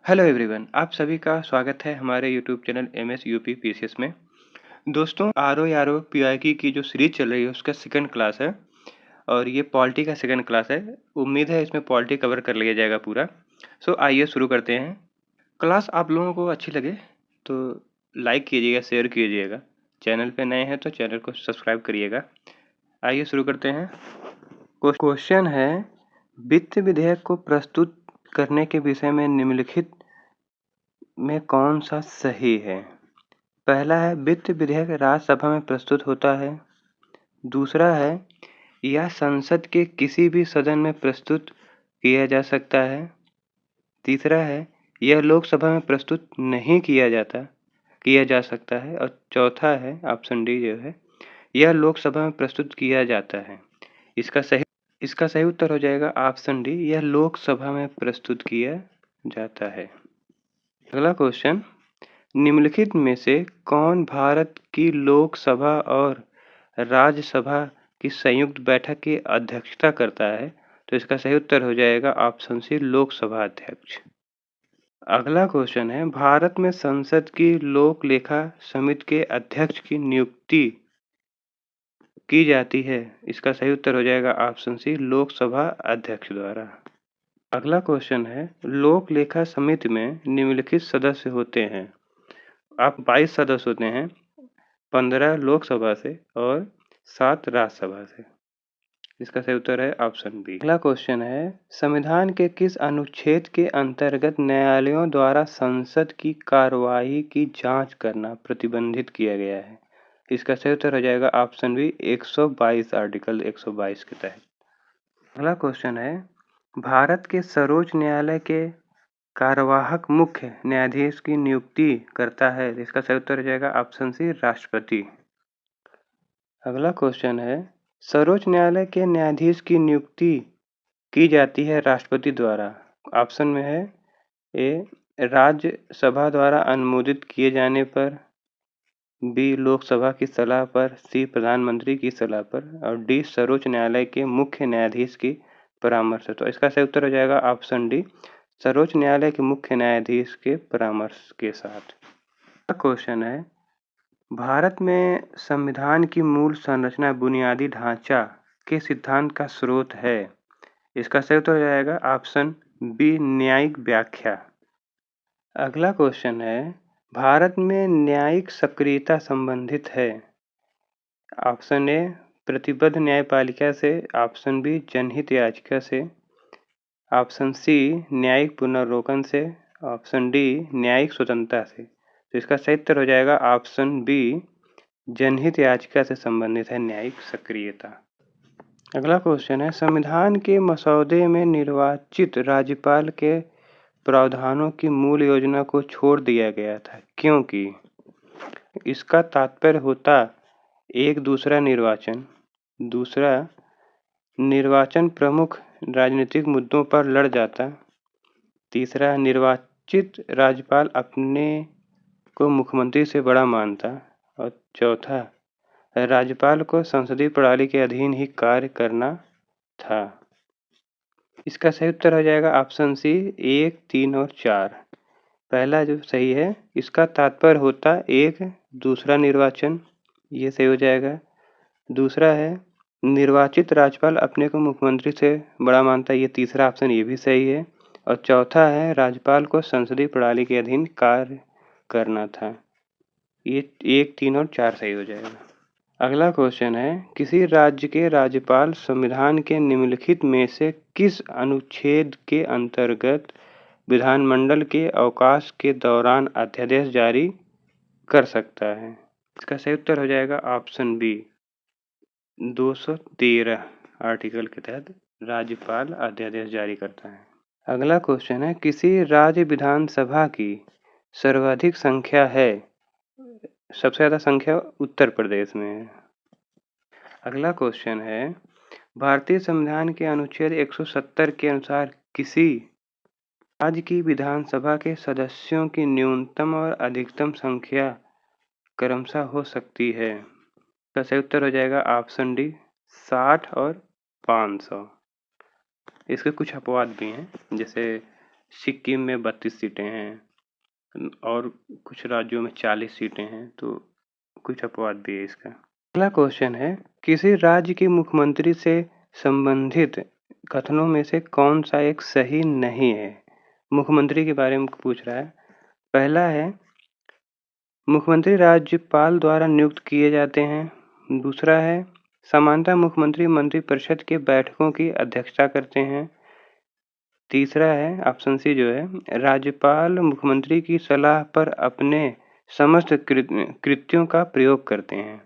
Hello everyone, आप सभी का स्वागत है हमारे YouTube channel MS UP PCS में। दोस्तों, आरओ पीआईक्यू की जो सीरीज चल रही है उसका सेकंड क्लास है और ये पॉलिटी का सेकंड क्लास है। उम्मीद है इसमें पॉलिटी कवर कर लिया जाएगा पूरा। सो आइए शुरू करते हैं। क्लास आप लोगों को अच्छी लगे तो लाइक कीजिएगा, शेयर कीजिएगा। चैनल पे नए हैं तो चैनल को सब्सक्राइब करिएगा। आइए शुरू करते हैं। क्वेश्चन है, वित्त विधेयक को प्रस्तुत करने के विषय में निम्नलिखित में कौन सा सही है? पहला है, वित्त विधेयक राज्यसभा में प्रस्तुत होता है। दूसरा है, यह संसद के किसी भी सदन में प्रस्तुत किया जा सकता है। तीसरा है, यह लोकसभा में प्रस्तुत नहीं किया जा सकता है। और चौथा है, ऑप्शन डी जो है, यह लोकसभा में प्रस्तुत किया जाता है। इसका सही उत्तर हो जाएगा ऑप्शन डी, यह लोकसभा में प्रस्तुत किया जाता है। अगला क्वेश्चन, निम्नलिखित में से कौन भारत की लोकसभा और राज्यसभा की संयुक्त बैठक की अध्यक्षता करता है? तो इसका सही उत्तर हो जाएगा ऑप्शन सी, लोकसभा अध्यक्ष। अगला क्वेश्चन है, भारत में संसद की लोक लेखा समिति के अध्यक्ष की नियुक्ति की जाती है। इसका सही उत्तर हो जाएगा ऑप्शन सी, लोकसभा अध्यक्ष द्वारा। अगला क्वेश्चन है, लोक लेखा समिति में निम्नलिखित सदस्य होते हैं। आप 22 सदस्य होते हैं, 15 लोकसभा से और 7 राज्यसभा से। इसका सही उत्तर है ऑप्शन बी। अगला क्वेश्चन है, संविधान के किस अनुच्छेद के अंतर्गत न्यायालयों द्वारा संसद की कार्यवाही की जांच करना प्रतिबंधित किया गया है? इसका सही उत्तर हो जाएगा ऑप्शन बी, 122 आर्टिकल 122 के तहत। अगला क्वेश्चन है, भारत के सर्वोच्च न्यायालय के कार्यवाहक मुख्य न्यायाधीश की नियुक्ति करता है। इसका सही उत्तर हो जाएगा ऑप्शन सी, राष्ट्रपति। अगला क्वेश्चन है, सर्वोच्च न्यायालय के न्यायाधीश की नियुक्ति की जाती है राष्ट्रपति द्वारा। ऑप्शन में है, ए राज्यसभा द्वारा अनुमोदित किए जाने पर, बी लोकसभा की सलाह पर, सी प्रधानमंत्री की सलाह पर और डी सर्वोच्च न्यायालय के मुख्य न्यायाधीश की परामर्श। तो इसका सही उत्तर हो जाएगा ऑप्शन डी, सर्वोच्च न्यायालय के मुख्य न्यायाधीश के परामर्श के साथ। क्वेश्चन है, भारत में संविधान की मूल संरचना बुनियादी ढांचा के सिद्धांत का स्रोत है। इसका सही उत्तर हो जाएगा ऑप्शन बी, न्यायिक व्याख्या। अगला क्वेश्चन है, भारत में न्यायिक सक्रियता संबंधित है। ऑप्शन ए, प्रतिबद्ध न्यायपालिका से, ऑप्शन बी, जनहित याचिका से, ऑप्शन सी, न्यायिक पुनर्लोकन से, ऑप्शन डी, न्यायिक स्वतंत्रता से। तो इसका सही उत्तर हो जाएगा ऑप्शन बी, जनहित याचिका से संबंधित है न्यायिक सक्रियता। अगला क्वेश्चन है, संविधान के मसौदे में निर्वाचित राज्यपाल के प्रावधानों की मूल योजना को छोड़ दिया गया था क्योंकि इसका तात्पर्य होता, एक, दूसरा निर्वाचन प्रमुख राजनीतिक मुद्दों पर लड़ जाता। तीसरा, निर्वाचित राज्यपाल अपने को मुख्यमंत्री से बड़ा मानता। और चौथा, राज्यपाल को संसदीय प्रणाली के अधीन ही कार्य करना था। इसका सही उत्तर हो जाएगा ऑप्शन सी, 1, 3 और 4। पहला जो सही है, इसका तात्पर्य होता, एक, दूसरा निर्वाचन, ये सही हो जाएगा। दूसरा है, निर्वाचित राज्यपाल अपने को मुख्यमंत्री से बड़ा मानता है, ये तीसरा ऑप्शन ये भी सही है। और चौथा है, राज्यपाल को संसदीय प्रणाली के अधीन कार्य करना था। ये 1, 3 और 4 सही हो जाएगा। अगला क्वेश्चन है, किसी राज्य के राज्यपाल संविधान के निम्नलिखित में से किस अनुच्छेद के अंतर्गत विधानमंडल के अवकाश के दौरान अध्यादेश जारी कर सकता है? इसका सही उत्तर हो जाएगा ऑप्शन बी, 213 आर्टिकल के तहत राज्यपाल अध्यादेश जारी करता है। अगला क्वेश्चन है, किसी राज्य विधानसभा की सर्वाधिक संख्या है? सबसे ज़्यादा संख्या उत्तर प्रदेश में है। अगला क्वेश्चन है, भारतीय संविधान के अनुच्छेद 170 के अनुसार किसी राज्य की विधानसभा के सदस्यों की न्यूनतम और अधिकतम संख्या क्रमशः हो सकती है? इसका सही उत्तर हो जाएगा ऑप्शन डी, 60 और 500। इसके कुछ अपवाद भी हैं, जैसे सिक्किम में 32 सीटें हैं और कुछ राज्यों में 40 सीटें हैं, तो कुछ अपवाद भी है इसका। अगला क्वेश्चन है, किसी राज्य के मुख्यमंत्री से संबंधित कथनों में से कौन सा एक सही नहीं है? मुख्यमंत्री के बारे में पूछ रहा है। पहला है, मुख्यमंत्री राज्यपाल द्वारा नियुक्त किए जाते हैं। दूसरा है, सामान्यतः मुख्यमंत्री मंत्रिपरिषद की बैठकों की अध्यक्षता करते हैं। तीसरा है, ऑप्शन सी जो है, राज्यपाल मुख्यमंत्री की सलाह पर अपने समस्त कृत्यों का प्रयोग करते हैं।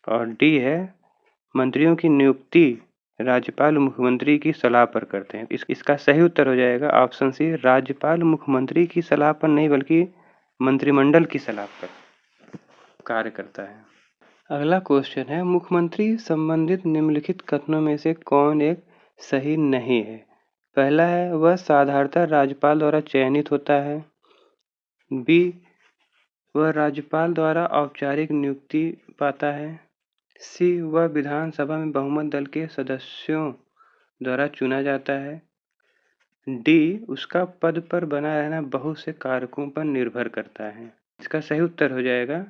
और डी है, मंत्रियों की नियुक्ति राज्यपाल मुख्यमंत्री की सलाह पर करते हैं। इसका सही उत्तर हो जाएगा ऑप्शन सी, राज्यपाल मुख्यमंत्री की सलाह पर नहीं बल्कि मंत्रिमंडल की सलाह पर कार्य करता है। अगला क्वेश्चन है, मुख्यमंत्री संबंधित निम्नलिखित कथनों में से कौन एक सही नहीं है? पहला है, वह साधारणतः राज्यपाल द्वारा चयनित होता है। बी, वह राज्यपाल द्वारा औपचारिक नियुक्ति पाता है। सी, वह विधानसभा में बहुमत दल के सदस्यों द्वारा चुना जाता है। डी, उसका पद पर बना रहना बहुत से कारकों पर निर्भर करता है। इसका सही उत्तर हो जाएगा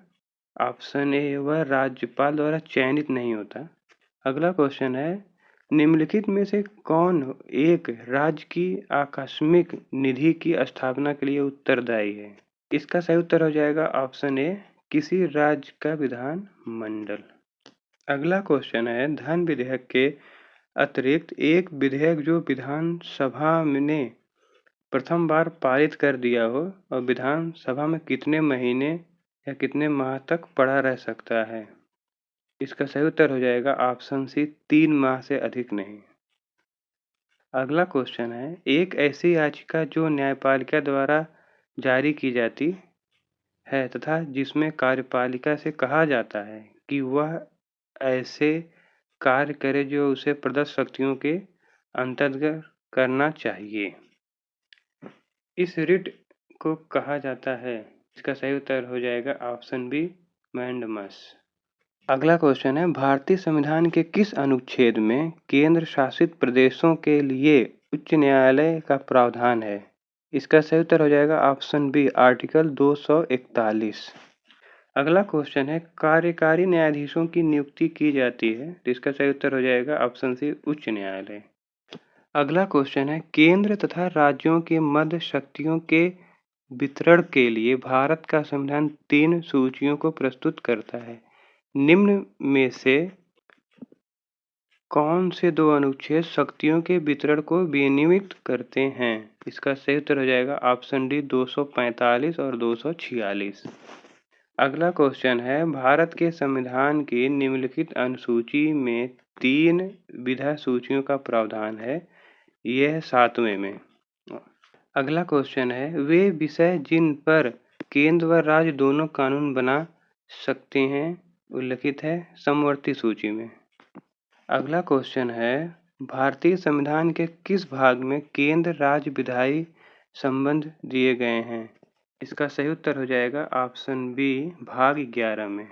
ऑप्शन ए, वह राज्यपाल द्वारा चयनित नहीं होता। अगला क्वेश्चन है, निम्नलिखित में से कौन एक राज्य की आकस्मिक निधि की स्थापना के लिए उत्तरदायी है? इसका सही उत्तर हो जाएगा ऑप्शन ए, किसी राज्य का विधान मंडल। अगला क्वेश्चन है, धन विधेयक के अतिरिक्त एक विधेयक जो विधानसभा ने प्रथम बार पारित कर दिया हो और विधानसभा में कितने महीने या कितने माह तक पड़ा रह सकता है? इसका सही उत्तर हो जाएगा ऑप्शन सी, 3 माह से अधिक नहीं। अगला क्वेश्चन है, एक ऐसी याचिका जो न्यायपालिका द्वारा जारी की जाती है तथा जिसमें कार्यपालिका से कहा जाता है कि वह ऐसे कार्य करे जो उसे प्रदत्त शक्तियों के अंतर्गत करना चाहिए, इस रिट को कहा जाता है। इसका सही उत्तर हो जाएगा ऑप्शन बी, मैंडमस। अगला क्वेश्चन है, भारतीय संविधान के किस अनुच्छेद में केंद्र शासित प्रदेशों के लिए उच्च न्यायालय का प्रावधान है? इसका सही उत्तर हो जाएगा ऑप्शन बी, आर्टिकल 241। अगला क्वेश्चन है, कार्यकारी न्यायाधीशों की नियुक्ति की जाती है, तो इसका सही उत्तर हो जाएगा ऑप्शन सी, उच्च न्यायालय। अगला क्वेश्चन है, केंद्र तथा राज्यों के मध्य शक्तियों के वितरण के लिए भारत का संविधान 3 सूचियों को प्रस्तुत करता है। निम्न में से कौन से 2 अनुच्छेद शक्तियों के वितरण को विनियमित करते हैं? इसका सही उत्तर हो जाएगा ऑप्शन डी, 245 और 246। अगला क्वेश्चन है, भारत के संविधान की निम्नलिखित अनुसूची में 3 विधा सूचियों का प्रावधान है, यह 7वें में। अगला क्वेश्चन है, वे विषय जिन पर केंद्र व राज्य दोनों कानून बना सकते हैं उल्लिखित है समवर्ती सूची में। अगला क्वेश्चन है, भारतीय संविधान के किस भाग में केंद्र राज्य विधायी संबंध दिए गए हैं? इसका सही उत्तर हो जाएगा ऑप्शन बी, भाग 11 में।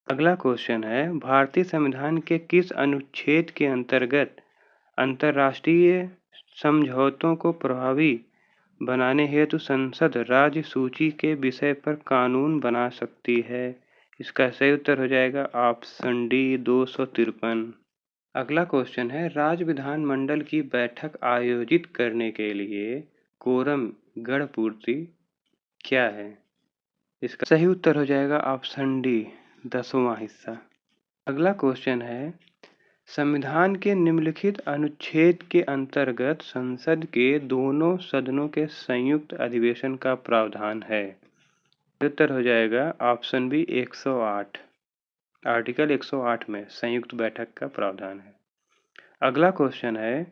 अगला क्वेश्चन है, भारतीय संविधान के किस अनुच्छेद के अंतर्गत अंतर्राष्ट्रीय समझौतों को प्रभावी बनाने हेतु संसद राज्य सूची के विषय पर कानून बना सकती है? इसका सही उत्तर हो जाएगा ऑप्शन डी, 253। अगला क्वेश्चन है, राज्य विधानमंडल की बैठक आयोजित करने के लिए कोरम गणपूर्ति क्या है? इसका सही उत्तर हो जाएगा ऑप्शन डी, 10वां हिस्सा। अगला क्वेश्चन है, संविधान के निम्नलिखित अनुच्छेद के अंतर्गत संसद के दोनों सदनों के संयुक्त अधिवेशन का प्रावधान है? उत्तर हो जाएगा ऑप्शन बी, 108। आर्टिकल 108 में संयुक्त बैठक का प्रावधान है। अगला क्वेश्चन है,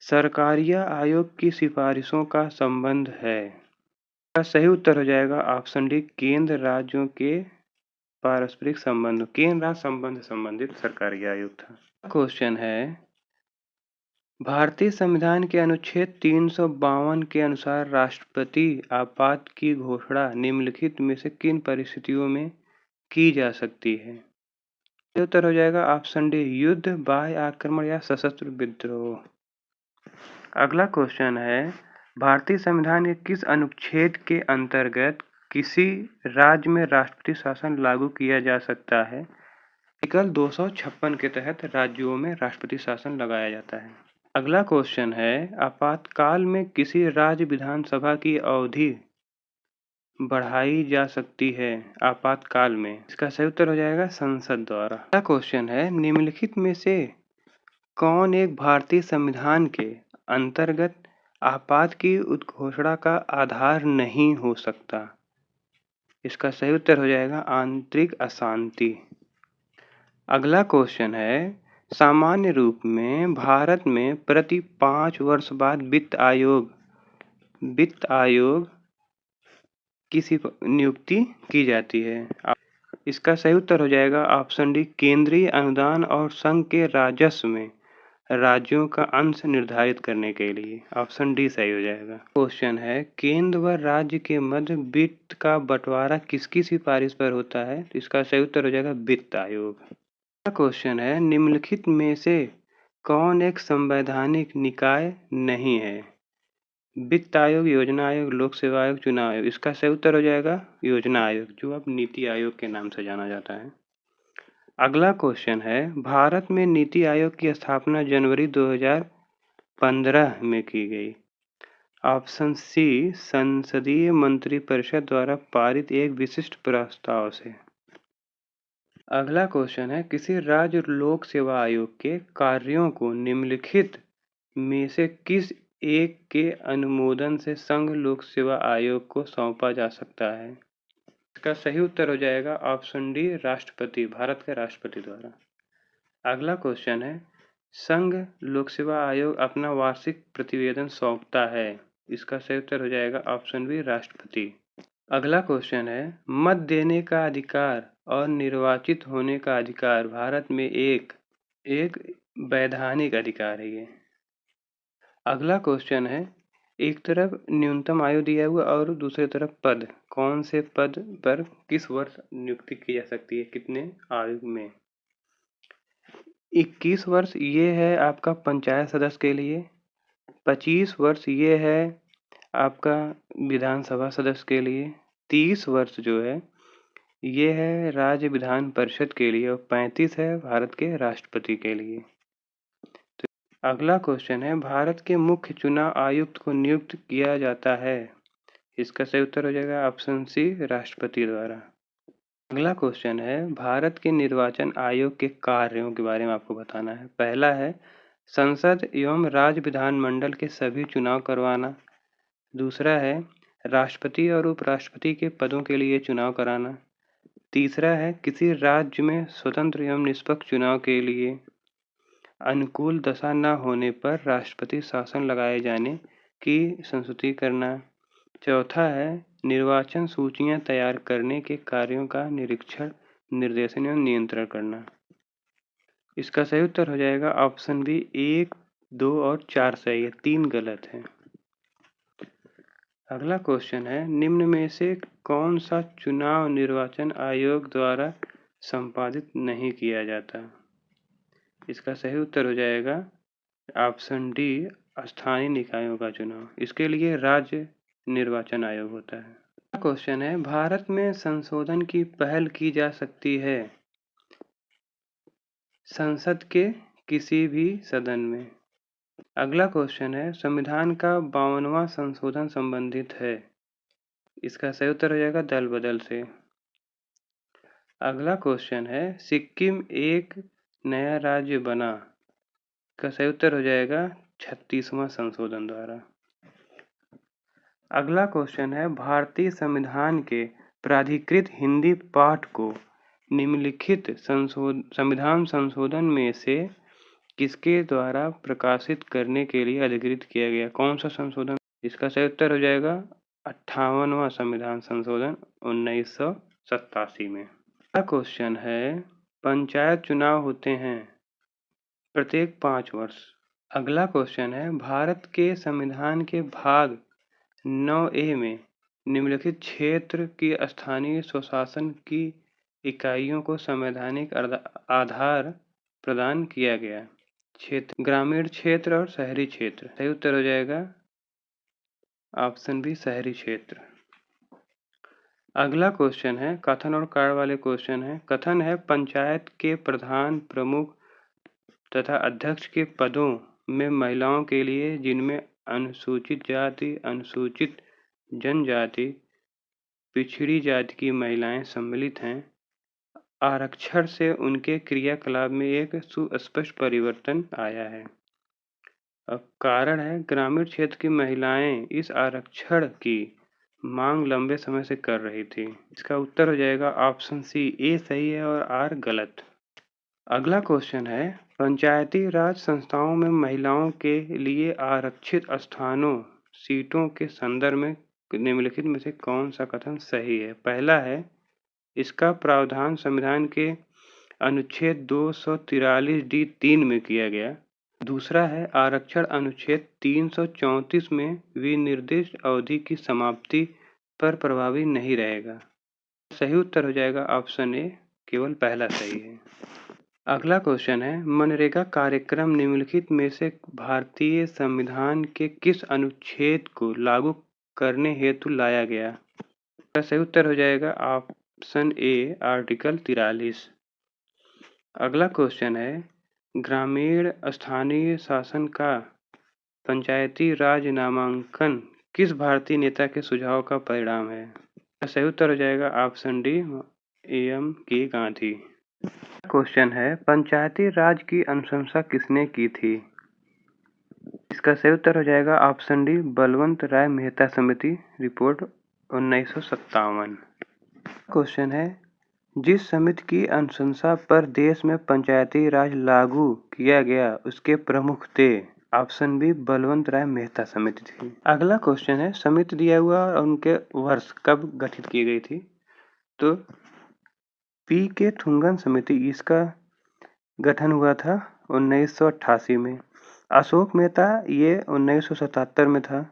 सरकारिया आयोग की सिफारिशों का संबंध है? इसका सही उत्तर हो जाएगा ऑप्शन डी, केंद्र राज्यों के पारस्परिक संबंध, केंद्र राज्य संबंध संबंधित सरकारी आयोग था। क्वेश्चन है, भारतीय संविधान के अनुच्छेद 352 के अनुसार राष्ट्रपति आपात की घोषणा निम्नलिखित में से किन परिस्थितियों में की जा सकती है? उत्तर हो जाएगा ऑप्शन डी, युद्ध, बाह्य आक्रमण या सशस्त्र विद्रोह। अगला क्वेश्चन है, भारतीय संविधान के किस अनुच्छेद के अंतर्गत किसी राज्य में राष्ट्रपति शासन लागू किया जा सकता है? आर्टिकल 256 के तहत राज्यों में राष्ट्रपति शासन लगाया जाता है। अगला क्वेश्चन है, आपातकाल में किसी राज्य विधानसभा की अवधि बढ़ाई जा सकती है आपातकाल में? इसका सही उत्तर हो जाएगा संसद द्वारा। अगला क्वेश्चन है, निम्नलिखित में से कौन एक भारतीय संविधान के अंतर्गत आपात की उद्घोषणा का आधार नहीं हो सकता? इसका सही उत्तर हो जाएगा आंतरिक अशांति। अगला क्वेश्चन है, सामान्य रूप में भारत में प्रति 5 वर्ष बाद वित्त आयोग की नियुक्ति की जाती है? इसका सही उत्तर हो जाएगा ऑप्शन डी, केंद्रीय अनुदान और संघ के राजस्व में राज्यों का अंश निर्धारित करने के लिए। ऑप्शन डी सही हो जाएगा। क्वेश्चन है, केंद्र व राज्य के मध्य वित्त का बंटवारा किसकी सिफारिश पर होता है? तो इसका सही उत्तर हो जाएगा वित्त आयोग। अगला क्वेश्चन है, निम्नलिखित में से कौन एक संवैधानिक निकाय नहीं है? वित्त आयोग, योजना आयोग, लोक सेवा आयोग, चुनाव आयोग। इसका सही उत्तर हो जाएगा योजना आयोग, जो अब नीति आयोग के नाम से जाना जाता है। अगला क्वेश्चन है, भारत में नीति आयोग की स्थापना जनवरी 2015 में की गई। ऑप्शन सी, संसदीय मंत्रिपरिषद द्वारा पारित एक विशिष्ट प्रस्ताव से। अगला क्वेश्चन है, किसी राज्य लोक सेवा आयोग के कार्यों को निम्नलिखित में से किस एक के अनुमोदन से संघ लोक सेवा आयोग को सौंपा जा सकता है? इसका सही उत्तर हो जाएगा ऑप्शन डी, राष्ट्रपति, भारत के राष्ट्रपति द्वारा। अगला क्वेश्चन है, संघ लोक सेवा आयोग अपना वार्षिक प्रतिवेदन सौंपता है? इसका सही उत्तर हो जाएगा ऑप्शन बी, राष्ट्रपति। अगला क्वेश्चन है, मत देने का अधिकार और निर्वाचित होने का अधिकार भारत में एक वैधानिक अधिकार है ये। अगला क्वेश्चन है, एक तरफ न्यूनतम आयु दिया हुआ और दूसरी तरफ पद, कौन से पद पर किस वर्ष नियुक्ति की जा सकती है, कितने आयु में? 21 वर्ष ये है आपका पंचायत सदस्य के लिए, 25 वर्ष ये है आपका विधानसभा सदस्य के लिए, 30 वर्ष जो है ये है राज्य विधान परिषद के लिए और 35 है भारत के राष्ट्रपति के लिए। तो अगला क्वेश्चन है, भारत के मुख्य चुनाव आयुक्त को नियुक्त किया जाता है? इसका सही उत्तर हो जाएगा ऑप्शन सी, राष्ट्रपति द्वारा। अगला क्वेश्चन है, भारत के निर्वाचन आयोग के कार्यों के बारे में आपको बताना है। पहला है, संसद एवं राज्य विधानमंडल के सभी चुनाव करवाना। दूसरा है, राष्ट्रपति और उपराष्ट्रपति के पदों के लिए चुनाव कराना। तीसरा है, किसी राज्य में स्वतंत्र एवं निष्पक्ष चुनाव के लिए अनुकूल दशा न होने पर राष्ट्रपति शासन लगाए जाने की संस्तुति करना। चौथा है, निर्वाचन सूचियां तैयार करने के कार्यों का निरीक्षण, निर्देशन एवं नियंत्रण करना। इसका सही उत्तर हो जाएगा ऑप्शन बी, 1, 2 और 4 सही है, 3 गलत है। अगला क्वेश्चन है, निम्न में से कौन सा चुनाव निर्वाचन आयोग द्वारा संपादित नहीं किया जाता? इसका सही उत्तर हो जाएगा ऑप्शन डी, स्थानीय निकायों का चुनाव। इसके लिए राज्य निर्वाचन आयोग होता है। अगला क्वेश्चन है, भारत में संशोधन की पहल की जा सकती है संसद के किसी भी सदन में। अगला क्वेश्चन है, संविधान का 52वां संशोधन संबंधित है? इसका सही उत्तर हो जाएगा दल बदल से। अगला क्वेश्चन है, सिक्किम एक नया राज्य बना? इसका सही उत्तर हो जाएगा 36वां संशोधन द्वारा। अगला क्वेश्चन है, भारतीय संविधान के प्राधिकृत हिंदी पाठ को निम्नलिखित संविधान संशोधन में से किसके द्वारा प्रकाशित करने के लिए अधिकृत किया गया? कौन सा संशोधन? इसका सही उत्तर हो जाएगा 58वां संविधान संशोधन 1987 में। अगला क्वेश्चन है, पंचायत चुनाव होते हैं प्रत्येक 5 वर्ष। अगला क्वेश्चन है, भारत के संविधान के भाग 9A में निम्नलिखित क्षेत्र की स्थानीय स्वशासन की इकाइयों को संवैधानिक आधार प्रदान किया गया। क्षेत्र, ग्रामीण क्षेत्र और शहरी क्षेत्र। सही उत्तर हो जाएगा ऑप्शन बी शहरी क्षेत्र। अगला क्वेश्चन है कथन और कार्य वाले क्वेश्चन है। कथन है पंचायत के प्रधान, प्रमुख तथा अध्यक्ष के पदों में महिलाओं के लिए जिनमें अनुसूचित जाति, अनुसूचित जनजाति, पिछड़ी जाति की महिलाएं सम्मिलित हैं, आरक्षण से उनके क्रियाकलाप में एक सुस्पष्ट परिवर्तन आया है। अब कारण है ग्रामीण क्षेत्र की महिलाएं इस आरक्षण की मांग लंबे समय से कर रही थी। इसका उत्तर हो जाएगा ऑप्शन सी, ए सही है और आर गलत। अगला क्वेश्चन है पंचायती राज संस्थाओं में महिलाओं के लिए आरक्षित स्थानों, सीटों के संदर्भ में निम्नलिखित में से कौन सा कथन सही है। पहला है इसका प्रावधान संविधान के अनुच्छेद 243D(3) में किया गया। दूसरा है आरक्षण अनुच्छेद 334 में विनिर्दिष्ट अवधि की समाप्ति पर प्रभावी नहीं रहेगा। सही उत्तर हो जाएगा ऑप्शन ए, केवल पहला सही है। अगला क्वेश्चन है मनरेगा कार्यक्रम निम्नलिखित में से भारतीय संविधान के किस अनुच्छेद को लागू करने हेतु लाया गया। इसका सही उत्तर हो जाएगा ऑप्शन ए, आर्टिकल 43। अगला क्वेश्चन है ग्रामीण स्थानीय शासन का पंचायती राज नामांकन किस भारतीय नेता के सुझाव का परिणाम है। सही उत्तर हो जाएगा ऑप्शन डी, एम के गांधी। क्वेश्चन है पंचायती राज की अनुशंसा किसने की थी। इसका सही उत्तर हो जाएगा ऑप्शन डी, बलवंत राय मेहता समिति, रिपोर्ट 1957। क्वेश्चन है जिस समिति की अनुशंसा पर देश में पंचायती राज लागू किया गया उसके प्रमुख थे। ऑप्शन बी, बलवंत राय मेहता समिति थी। अगला क्वेश्चन है समिति दिया हुआ और उनके वर्ष कब गठित की गई थी। तो पी के थुंगन समिति, इसका गठन हुआ था 1988 में। अशोक मेहता ये 1977 में था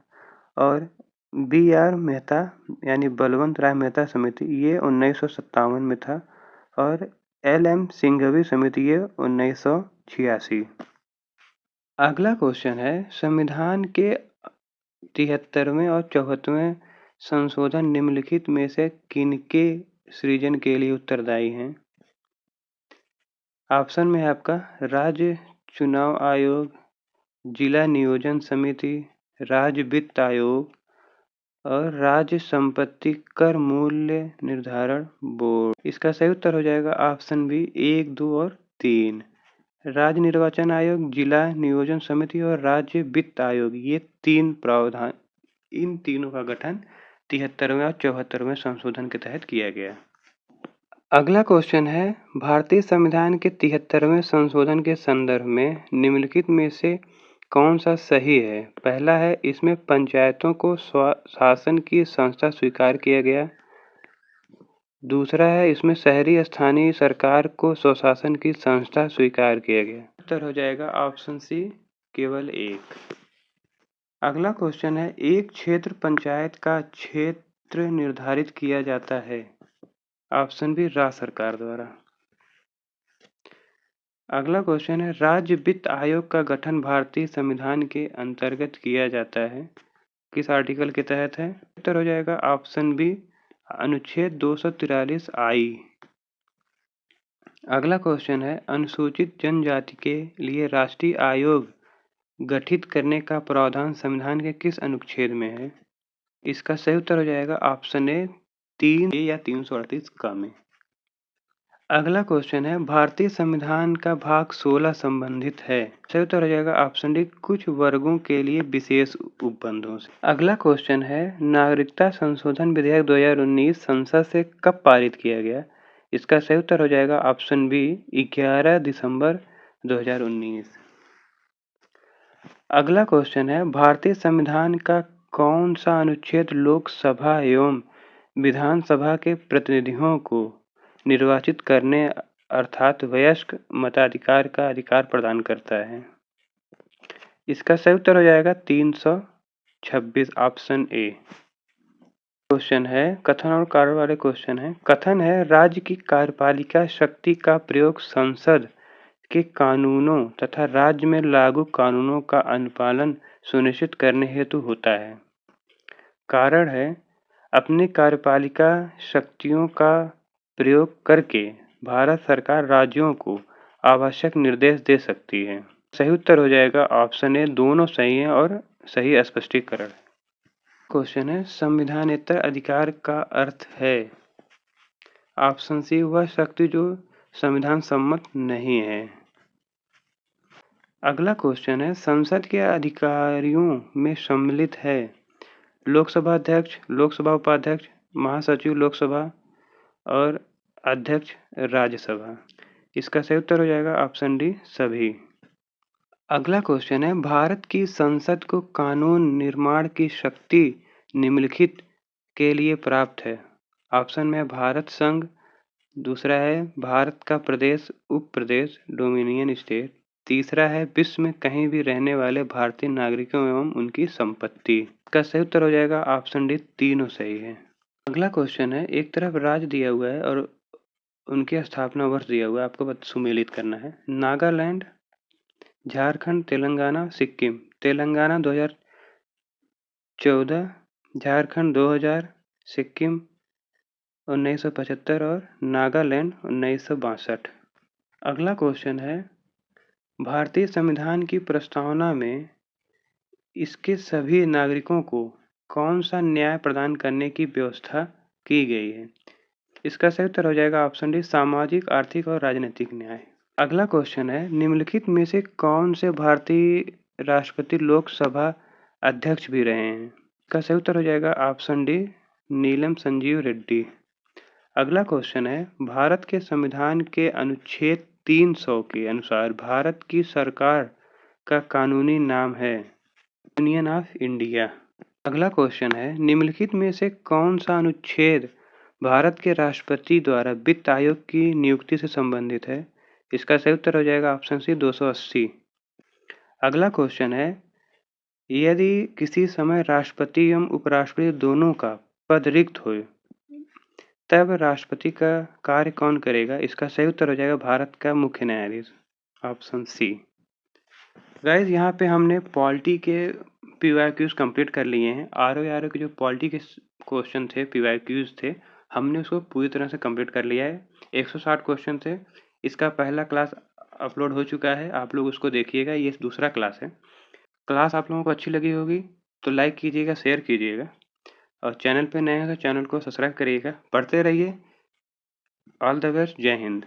और बी आर मेहता यानी बलवंत राय मेहता समिति ये 1957 में था और एल एम सिंघवी समिति ये 1986। अगला क्वेश्चन है संविधान के 73वें और 74वें संशोधन निम्नलिखित में से किनके सृजन के लिए उत्तरदायी हैं। ऑप्शन में है आपका राज्य चुनाव आयोग, जिला नियोजन समिति, राज्य वित्त आयोग और राज्य संपत्ति कर मूल्य निर्धारण बोर्ड। इसका सही उत्तर हो जाएगा ऑप्शन बी, 1, 2 और 3। राज्य निर्वाचन आयोग, जिला नियोजन समिति और राज्य वित्त आयोग ये 3 प्रावधान, इन तीनों का गठन 73वें और 74वें संशोधन के तहत किया गया। अगला क्वेश्चन है भारतीय संविधान के 73वें संशोधन के संदर्भ में निम्नलिखित में से कौन सा सही है। पहला है इसमें पंचायतों को स्वशासन की संस्था स्वीकार किया गया। दूसरा है इसमें शहरी स्थानीय सरकार को स्वशासन की संस्था स्वीकार किया गया। उत्तर हो जाएगा ऑप्शन सी, केवल एक। अगला क्वेश्चन है एक क्षेत्र पंचायत का क्षेत्र निर्धारित किया जाता है। ऑप्शन बी, राज्य सरकार द्वारा। अगला क्वेश्चन है राज्य वित्त आयोग का गठन भारतीय संविधान के अंतर्गत किया जाता है, किस आर्टिकल के तहत है। उत्तर हो जाएगा ऑप्शन बी, अनुच्छेद 243I। अगला क्वेश्चन है अनुसूचित जनजाति के लिए राष्ट्रीय आयोग गठित करने का प्रावधान संविधान के किस अनुच्छेद में है। इसका सही उत्तर हो जाएगा ऑप्शन ए, 3 या 338 का में। अगला क्वेश्चन है भारतीय संविधान का भाग 16 संबंधित है। सही उत्तर हो जाएगा ऑप्शन डी, कुछ वर्गों के लिए विशेष उपबंधों से। अगला क्वेश्चन है नागरिकता संशोधन विधेयक 2019 संसद से कब पारित किया गया। इसका सही उत्तर हो जाएगा ऑप्शन बी, 11 दिसंबर 2019। अगला क्वेश्चन है भारतीय संविधान का कौन सा अनुच्छेद लोकसभा एवं विधानसभा के प्रतिनिधियों को निर्वाचित करने अर्थात वयस्क मताधिकार का अधिकार प्रदान करता है। इसका सही उत्तर हो जाएगा 326, ऑप्शन ए। क्वेश्चन है कथन और कार्य वाले क्वेश्चन है। कथन है राज्य की कार्यपालिका शक्ति का प्रयोग संसद के कानूनों तथा राज्य में लागू कानूनों का अनुपालन सुनिश्चित करने हेतु होता है। कारण है अपनी कार्यपालिका शक्तियों का प्रयोग करके भारत सरकार राज्यों को आवश्यक निर्देश दे सकती है। सही उत्तर हो जाएगा ऑप्शन ए, दोनों सही है और सही स्पष्टीकरण। क्वेश्चन है संविधानेतर अधिकार का अर्थ है। ऑप्शन सी, वह शक्ति जो संविधान सम्मत नहीं है। अगला क्वेश्चन है संसद के अधिकारियों में सम्मिलित है लोकसभा अध्यक्ष, लोकसभा उपाध्यक्ष, महासचिव लोकसभा और अध्यक्ष राज्यसभा। इसका सही उत्तर हो जाएगा ऑप्शन डी, सभी। अगला क्वेश्चन है भारत की संसद को कानून निर्माण की शक्ति निम्नलिखित के लिए प्राप्त है। ऑप्शन में भारत संघ, दूसरा है भारत का प्रदेश, उप प्रदेश, डोमिनियन स्टेट, तीसरा है विश्व में कहीं भी रहने वाले भारतीय नागरिकों एवं उनकी संपत्ति। इसका सही उत्तर हो जाएगा ऑप्शन डी, तीनों सही है। अगला क्वेश्चन है एक तरफ राज्य दिया हुआ है और उनके स्थापना वर्ष दिया हुआ है, आपको सुमेलित करना है। नागालैंड, झारखंड, तेलंगाना, सिक्किम। तेलंगाना 2014, झारखंड 2000, सिक्किम 1975 और नागालैंड 1962। अगला क्वेश्चन है भारतीय संविधान की प्रस्तावना में इसके सभी नागरिकों को कौन सा न्याय प्रदान करने की व्यवस्था की गई है। इसका सही उत्तर हो जाएगा ऑप्शन डी, सामाजिक, आर्थिक और राजनीतिक न्याय। अगला क्वेश्चन है निम्नलिखित में से कौन से भारतीय राष्ट्रपति लोकसभा अध्यक्ष भी रहे हैं। इसका सही उत्तर हो जाएगा ऑप्शन डी, नीलम संजीव रेड्डी। अगला क्वेश्चन है भारत के संविधान के अनुच्छेद 300 के अनुसार भारत की सरकार का कानूनी नाम है यूनियन ऑफ इंडिया। अगला क्वेश्चन है निम्नलिखित में से कौन सा अनुच्छेद भारत के राष्ट्रपति द्वारा वित्त आयोग की नियुक्ति से संबंधित है। इसका सही उत्तर हो जाएगा ऑप्शन सी, 280। अगला क्वेश्चन है यदि किसी समय राष्ट्रपति एवं उपराष्ट्रपति दोनों का पद रिक्त हो तब राष्ट्रपति का कार्य कौन करेगा। इसका सही उत्तर हो जाएगा भारत का मुख्य न्यायाधीश, ऑप्शन सी। गाइस यहाँ पे हमने पॉलिटी के पीवाईक्यूज कंप्लीट कर लिए हैं। आरओ के जो पॉलिटी के क्वेश्चन थे, पीवाईक्यूज थे, हमने उसको पूरी तरह से कंप्लीट कर लिया है। 160 क्वेश्चन थे। इसका पहला क्लास अपलोड हो चुका है, आप लोग उसको देखिएगा। ये दूसरा क्लास है। क्लास आप लोगों को अच्छी लगी होगी तो लाइक कीजिएगा, शेयर कीजिएगा और चैनल पे नए हैं तो चैनल को सब्सक्राइब करिएगा। पढ़ते रहिए। All the best. जय हिंद।